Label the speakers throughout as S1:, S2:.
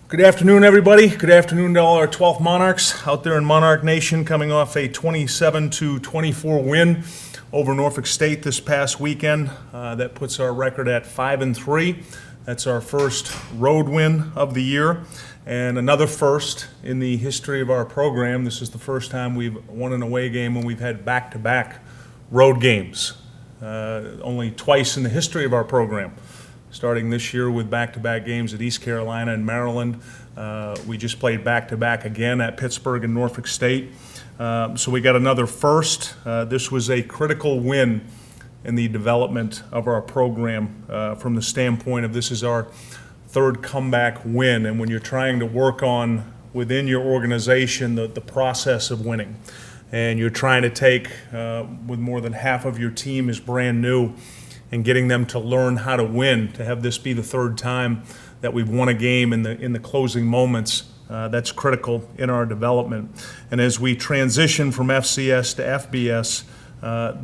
S1: Good afternoon, everybody. Good afternoon to all our 12th Monarchs out there in Monarch Nation, coming off a 27-24 win over Norfolk State this past weekend. That puts our record at 5-3. That's our first road win of the year, and another first in the history of our program. This is the first time we've won an away game when we've had back-to-back road games. Only twice in the history of our program. Starting this year with back-to-back games at East Carolina and Maryland. We just played back-to-back again at Pittsburgh and Norfolk State. So we got another first. This was a critical win in the development of our program from the standpoint of this is our third comeback win. And when you're trying to work on within your organization the process of winning, and you're trying to take with more than half of your team is brand new, and getting them to learn how to win, to have this be the third time that we've won a game in the closing moments, that's critical in our development. And as we transition from FCS to FBS,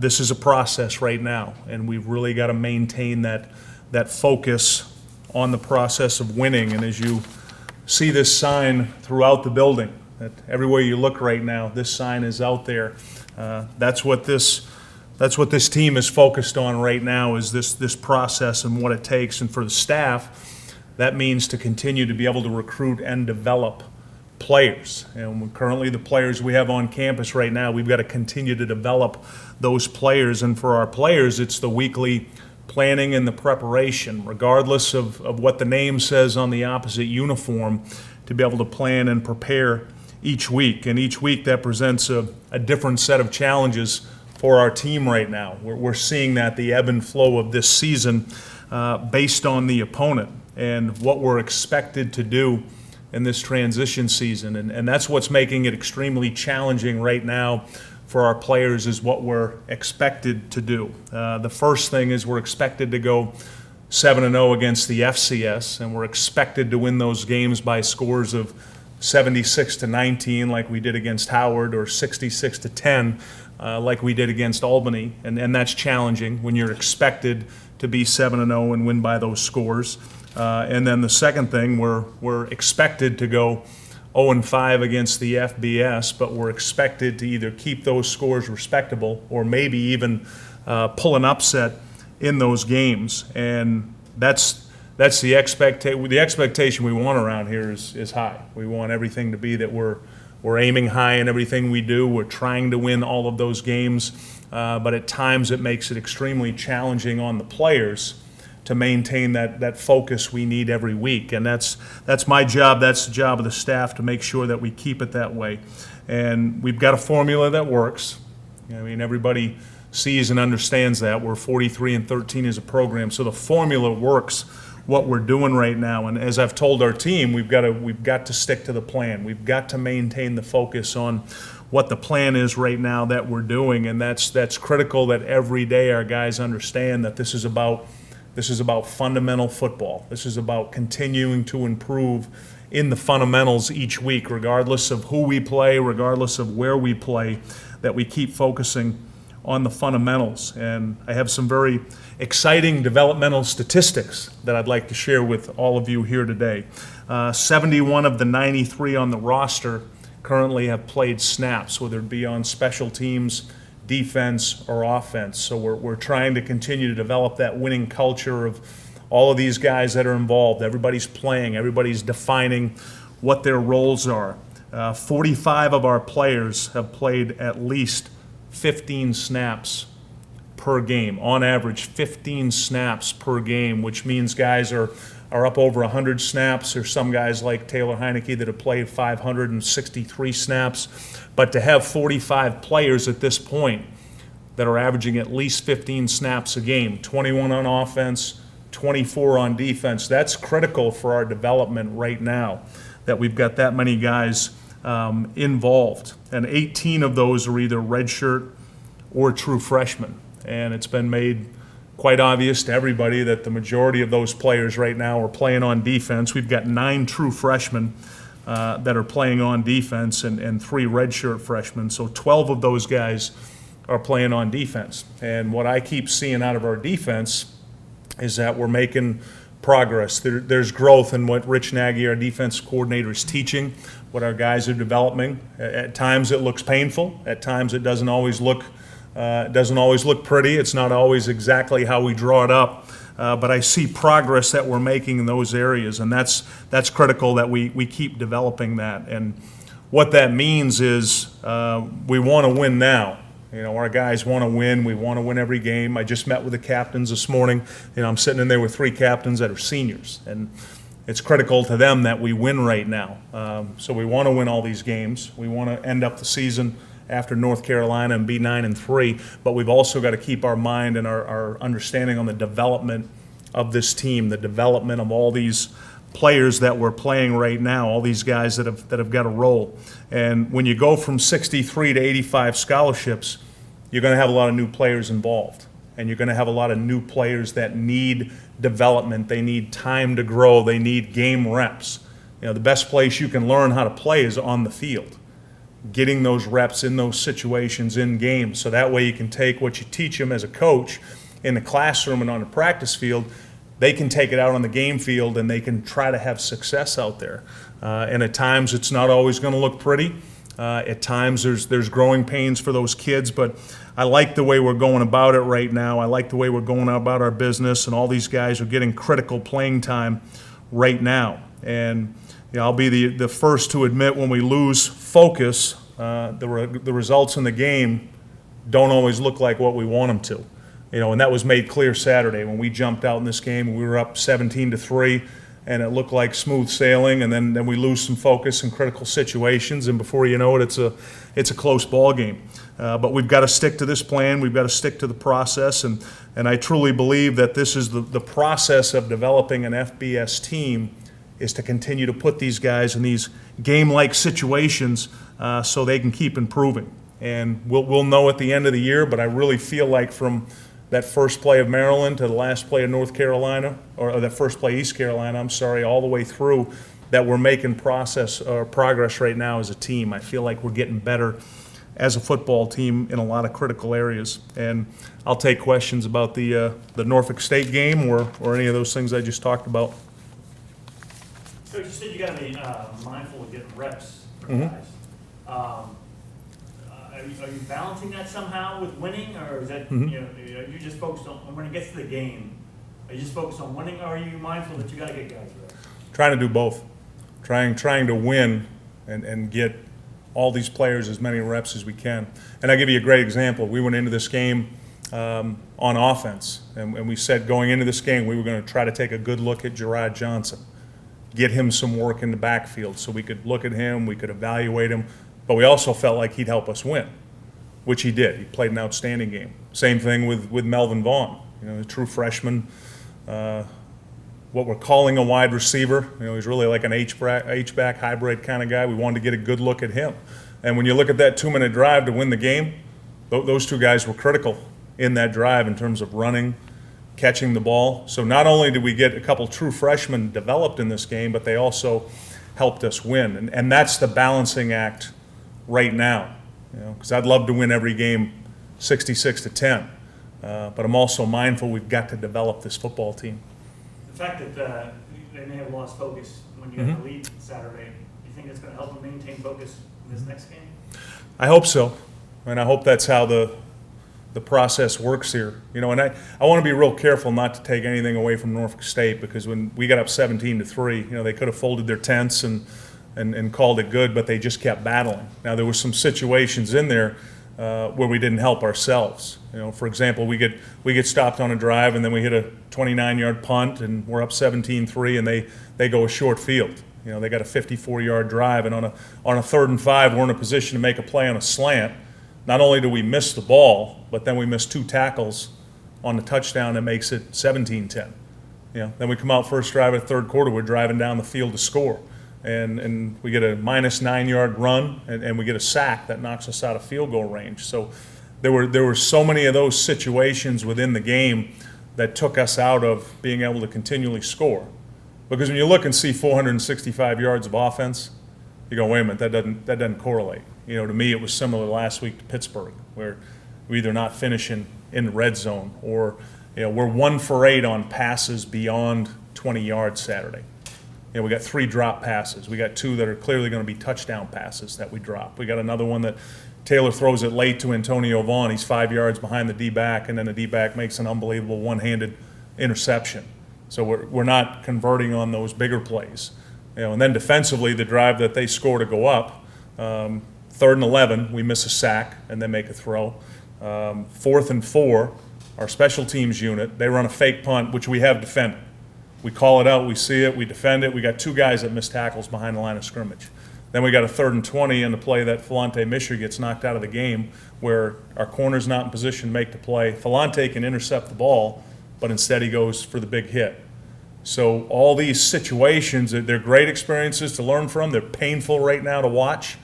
S1: this is a process right now, and we've really got to maintain that focus on the process of winning. And as you see this sign throughout the building, that everywhere you look right now, this sign is out there. That's what this team is focused on right now, is this process and what it takes. And for the staff, that means to continue to be able to recruit and develop players. And currently the players we have on campus right now, we've got to continue to develop those players. And for our players, it's the weekly planning and the preparation, regardless of what the name says on the opposite uniform, to be able to plan and prepare each week. And each week that presents a different set of challenges for our team right now. We're seeing that the ebb and flow of this season based on the opponent and what we're expected to do in this transition season. And that's what's making it extremely challenging right now for our players, is what we're expected to do. The first thing is we're expected to go 7-0 against the FCS, and we're expected to win those games by scores of 76-19 like we did against Howard, or 66-10 like we did against Albany, and that's challenging when you're expected to be 7-0 and win by those scores. And then the second thing, we're expected to go 0-5 against the FBS, but we're expected to either keep those scores respectable or maybe even pull an upset in those games. And that's the expectation. The expectation we want around here is high. We want everything to be that we're aiming high in everything we do. We're trying to win all of those games, but at times it makes it extremely challenging on the players to maintain that focus we need every week. And that's my job, that's the job of the staff, to make sure that we keep it that way. And we've got a formula that works. I mean, everybody sees and understands that. We're 43-13 as a program, so the formula works what we're doing right now. And as I've told our team, we've got to stick to the plan. We've got to maintain the focus on what the plan is right now that we're doing, and that's critical, that every day our guys understand that this is about fundamental football. This is about continuing to improve in the fundamentals each week, regardless of who we play, regardless of where we play, that we keep focusing on the fundamentals. And I have some very exciting developmental statistics that I'd like to share with all of you here today. 71 of the 93 on the roster currently have played snaps, whether it be on special teams, defense, or offense. So we're trying to continue to develop that winning culture of all of these guys that are involved. Everybody's playing, everybody's defining what their roles are. 45 of our players have played at least 15 snaps per game. On average, 15 snaps per game, which means guys are up over 100 snaps. There's some guys like Taylor Heineke that have played 563 snaps. But to have 45 players at this point that are averaging at least 15 snaps a game, 21 on offense, 24 on defense, that's critical for our development right now, that we've got that many guys involved. And 18 of those are either redshirt or true freshmen. And it's been made quite obvious to everybody that the majority of those players right now are playing on defense. We've got 9 true freshmen that are playing on defense and 3 redshirt freshmen. So 12 of those guys are playing on defense. And what I keep seeing out of our defense is that we're making progress. There's growth in what Rich Nagy, our defense coordinator, is teaching, what our guys are developing. At times it looks painful. At times it doesn't always look pretty. It's not always exactly how we draw it up. But I see progress that we're making in those areas, and that's critical that we keep developing that. And what that means is we want to win now. Our guys want to win. We want to win every game. I just met with the captains this morning. I'm sitting in there with 3 captains that are seniors, and it's critical to them that we win right now. So we want to win all these games. We want to end up the season after North Carolina and be 9-3, but we've also got to keep our mind and our understanding on the development of this team, the development of all these players that we're playing right now, all these guys that have got a role. And when you go from 63 to 85 scholarships, you're going to have a lot of new players involved, and you're going to have a lot of new players that need development. They need time to grow. They need game reps. The best place you can learn how to play is on the field, getting those reps in those situations in games, so that way you can take what you teach them as a coach in the classroom and on the practice field. They can take it out on the game field, and they can try to have success out there. And at times it's not always going to look pretty. At times there's growing pains for those kids, but I like the way we're going about it right now. I like the way we're going about our business, and all these guys are getting critical playing time right now. And I'll be the first to admit when we lose focus, the results in the game don't always look like what we want them to. And that was made clear Saturday when we jumped out in this game and we were up 17-3, and it looked like smooth sailing, and then we lose some focus in critical situations, and before you know it, it's a close ball game. But we've got to stick to this plan. We've got to stick to the process, and I truly believe that this is the process of developing an FBS team, is to continue to put these guys in these game-like situations so they can keep improving. And we'll know at the end of the year, but I really feel like from that first play of Maryland to the last play of North Carolina, or that first play East Carolina, all the way through, that we're making progress right now as a team. I feel like we're getting better as a football team in a lot of critical areas. And I'll take questions about the Norfolk State game or any of those things I just talked about.
S2: Coach, you said you got to be mindful of getting reps for guys. Are you balancing that somehow with winning, or is that are you just focused on when it gets to the game? Are you just focused on winning, or are you mindful that you got to get guys reps?
S1: Trying to do both. Trying to win and get all these players as many reps as we can. And I'll give you a great example. We went into this game on offense, and we said going into this game we were going to try to take a good look at Gerard Johnson, get him some work in the backfield so we could look at him, we could evaluate him, but we also felt like he'd help us win, which he did. He played an outstanding game. Same thing with Melvin Vaughn, the true freshman, what we're calling a wide receiver. He's really like an H-back hybrid kind of guy. We wanted to get a good look at him. And when you look at that 2-minute drive to win the game, those two guys were critical in that drive in terms of running, catching the ball. So not only did we get a couple true freshmen developed in this game, but they also helped us win. And that's the balancing act right now, because I'd love to win every game 66-10, but I'm also mindful we've got to develop this football team.
S2: The fact that they may have lost focus when you got the lead Saturday, do you think that's going to help them maintain focus in this next game?
S1: I hope so, and I hope that's how the process works here. And I want to be real careful not to take anything away from Norfolk State, because when we got up 17-3, they could have folded their tents and called it good, but they just kept battling. Now, there were some situations in there where we didn't help ourselves. For example, we get stopped on a drive, and then we hit a 29-yard punt, and we're up 17-3, and they go a short field. They got a 54-yard drive, and on a 3rd and 5, we're in a position to make a play on a slant. Not only do we miss the ball, but then we miss 2 tackles on the touchdown that makes it 17-10. Then we come out first drive of the third quarter, we're driving down the field to score. And we get a minus 9-yard run, and we get a sack that knocks us out of field goal range. So there were so many of those situations within the game that took us out of being able to continually score. Because when you look and see 465 yards of offense, you go, wait a minute, that doesn't correlate. To me, it was similar last week to Pittsburgh, where we're either not finishing in the red zone, or We're 1 for 8 on passes beyond 20 yards Saturday. We got 3 drop passes. We got 2 that are clearly going to be touchdown passes that we drop. We got another one that Taylor throws it late to Antonio Vaughn. He's 5 yards behind the D-back, and then the D-back makes an unbelievable one-handed interception. So we're not converting on those bigger plays. And then defensively, the drive that they score to go up, 3rd and 11, we miss a sack and then make a throw. 4th and 4, our special teams unit, they run a fake punt, which we have defended. We call it out, we see it, we defend it. We got 2 guys that miss tackles behind the line of scrimmage. Then we got a 3rd and 20 in the play that Falante Misher gets knocked out of the game, where our corner's not in position to make the play. Falante can intercept the ball, but instead he goes for the big hit. So all these situations, they're great experiences to learn from. They're painful right now to watch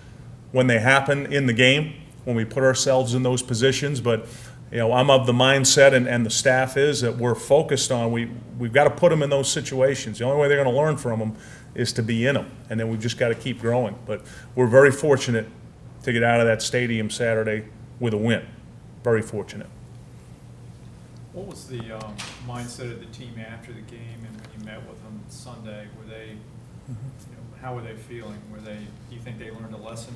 S1: when they happen in the game, when we put ourselves in those positions. But I'm of the mindset, and the staff is, that we're focused on, we've got to put them in those situations. The only way they're going to learn from them is to be in them, and then we've just got to keep growing. But we're very fortunate to get out of that stadium Saturday with a win. Very fortunate.
S3: What was the mindset of the team after the game, and when you met with them Sunday? Were they, how were they feeling? Do you think they learned a lesson?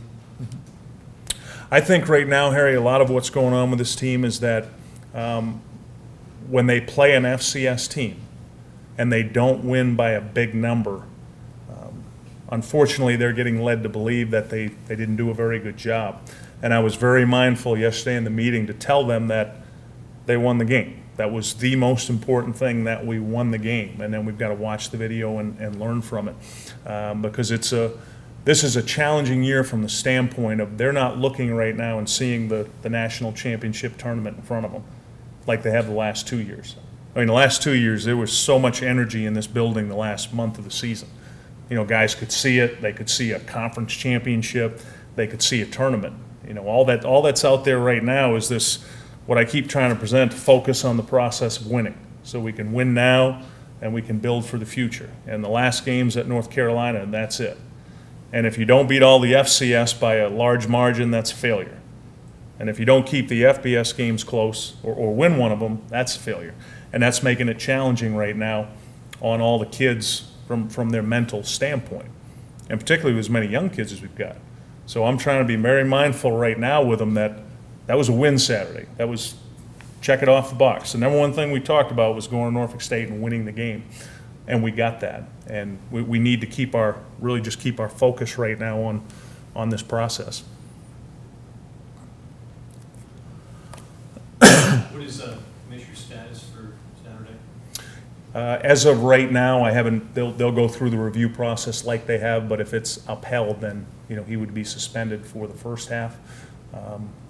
S1: I think right now, Harry, a lot of what's going on with this team is that when they play an FCS team and they don't win by a big number, unfortunately, they're getting led to believe that they didn't do a very good job. And I was very mindful yesterday in the meeting to tell them that they won the game. That was the most important thing, that we won the game. And then we've got to watch the video and learn from it, because this is a challenging year from the standpoint of they're not looking right now and seeing the national championship tournament in front of them like they have the last 2 years. I mean, the last 2 years, there was so much energy in this building the last month of the season. Guys could see it. They could see a conference championship. They could see a tournament. All that's out there right now is this, what I keep trying to present, focus on the process of winning. So we can win now and we can build for the future. And the last game's at North Carolina, and that's it. And if you don't beat all the FCS by a large margin, that's a failure. And if you don't keep the FBS games close or win one of them, that's a failure. And that's making it challenging right now on all the kids from their mental standpoint, and particularly with as many young kids as we've got. So I'm trying to be very mindful right now with them that was a win Saturday. That was, check it off the box. The number one thing we talked about was going to Norfolk State and winning the game. And we got that. And we need to keep our focus right now on this process.
S4: What is Misher's status for Saturday?
S1: As of right now, I haven't. They'll go through the review process like they have. But if it's upheld, then he would be suspended for the first half.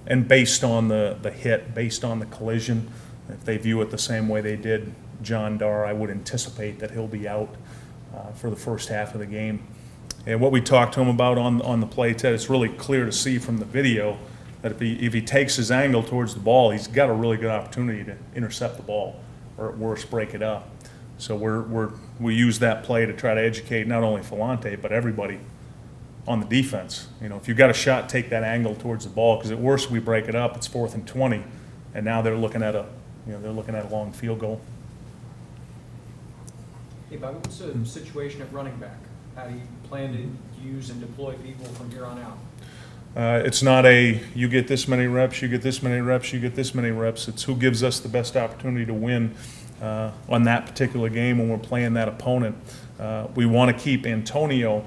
S1: And based on the hit, based on the collision, if they view it the same way they did John Dar, I would anticipate that he'll be out for the first half of the game. And what we talked to him about on the play, Ted, it's really clear to see from the video that if he takes his angle towards the ball, he's got a really good opportunity to intercept the ball, or at worst break it up. So we use that play to try to educate not only Falante but everybody on the defense. If you've got a shot, take that angle towards the ball, because at worst we break it up. It's 4th and 20, and now they're looking at a long field goal.
S5: Hey, Bob, what's the situation at running back? How do you plan to use and deploy people from here on out?
S1: It's not you get this many reps, you get this many reps, you get this many reps. It's who gives us the best opportunity to win on that particular game when we're playing that opponent. We want to keep Antonio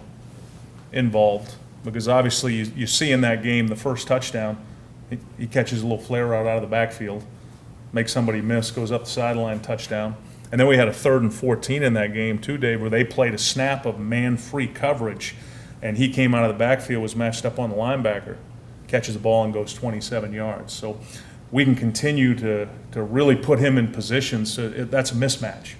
S1: involved, because obviously you see in that game the first touchdown, he catches a little flare out of the backfield, makes somebody miss, goes up the sideline, touchdown. And then we had a 3rd and 14 in that game too, Dave, where they played a snap of man-free coverage, and he came out of the backfield, was matched up on the linebacker, catches the ball and goes 27 yards. So we can continue to really put him in position. So that's a mismatch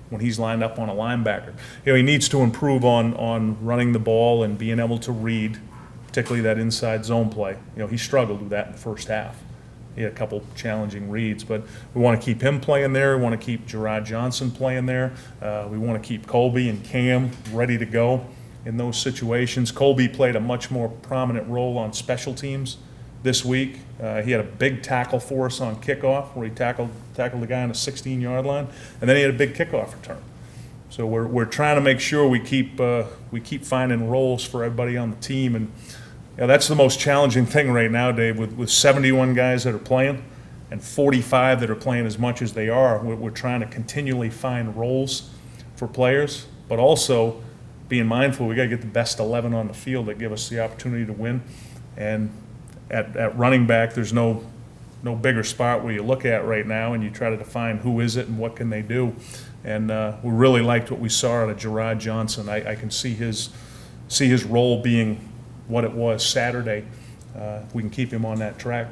S1: when he's lined up on a linebacker. He needs to improve on running the ball and being able to read, particularly that inside zone play. He struggled with that in the first half. He had a couple challenging reads, but we want to keep him playing there. We want to keep Gerard Johnson playing there. We want to keep Colby and Cam ready to go in those situations. Colby played a much more prominent role on special teams this week. He had a big tackle for us on kickoff, where he tackled the guy on the 16-yard line, and then he had a big kickoff return. So we're trying to make sure we keep finding roles for everybody on the team, and that's the most challenging thing right now, Dave, with 71 guys that are playing and 45 that are playing as much as they are. We're trying to continually find roles for players, but also being mindful we got to get the best 11 on the field that give us the opportunity to win. And at running back, there's no bigger spot where you look at right now and you try to define who is it and what can they do. And we really liked what we saw out of Gerard Johnson. I can see his role being what it was Saturday. If we can keep him on that track.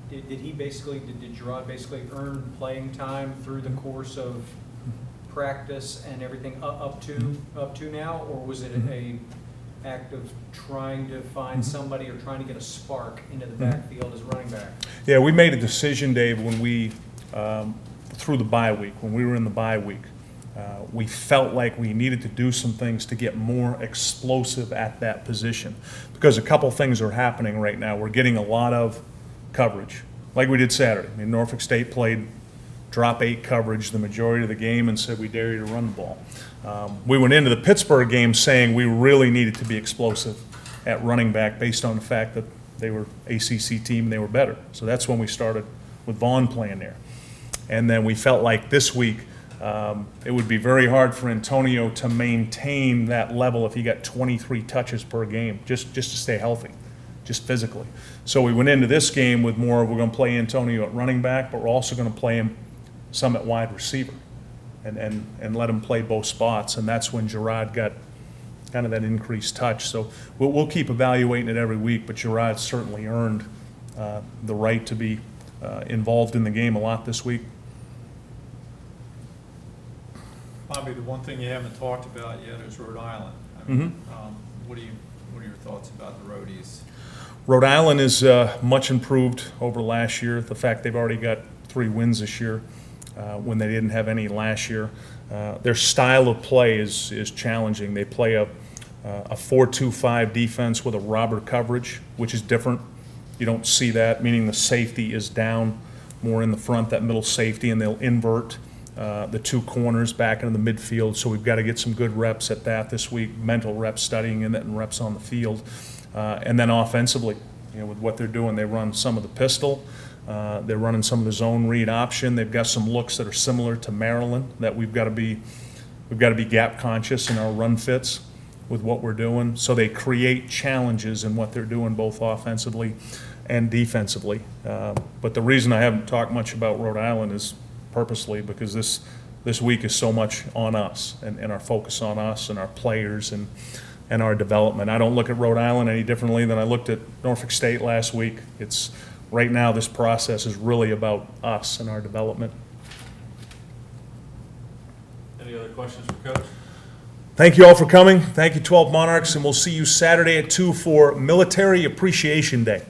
S5: Did Gerard basically earn playing time through the course of practice and everything up to now, or was it a act of trying to find somebody or trying to get a spark into the backfield as running back?
S1: Yeah, we made a decision, Dave, when we through the bye week, when we were in the bye week. We felt like we needed to do some things to get more explosive at that position, because a couple things are happening right now. We're getting a lot of coverage, like we did Saturday. I mean, Norfolk State played drop 8 coverage the majority of the game and said, we dare you to run the ball. We went into the Pittsburgh game saying we really needed to be explosive at running back based on the fact that they were ACC team and they were better. So that's when we started with Vaughn playing there. And then we felt like this week it would be very hard for Antonio to maintain that level if he got 23 touches per game, just to stay healthy, just physically. So we went into this game with more, we're going to play Antonio at running back, but we're also going to play him some at wide receiver and let him play both spots. And that's when Gerard got kind of that increased touch. So we'll keep evaluating it every week, but Gerard certainly earned the right to be involved in the game a lot this week.
S3: Bobby, the one thing you haven't talked about yet is Rhode Island. I mean, what are your thoughts about the Roadies?
S1: Rhode Island is much improved over last year. The fact they've already got 3 wins this year when they didn't have any last year. Their style of play is challenging. They play a 4-2-5 defense with a robber coverage, which is different. You don't see that, meaning the safety is down more in the front, that middle safety, and they'll invert the 2 corners back into the midfield. So we've got to get some good reps at that this week, mental reps studying it and reps on the field. And then offensively, with what they're doing, they run some of the pistol. They're running some of the zone read option. They've got some looks that are similar to Maryland that we've got to be gap conscious in our run fits with what we're doing. So they create challenges in what they're doing, both offensively and defensively. But the reason I haven't talked much about Rhode Island is purposely because this week is so much on us and our focus on us and our players and our development. I don't look at Rhode Island any differently than I looked at Norfolk State last week. It's right now this process is really about us and our development.
S4: Any other questions for Coach?
S1: Thank you all for coming. Thank you, 12 Monarchs, and we'll see you Saturday at 2 for Military Appreciation Day.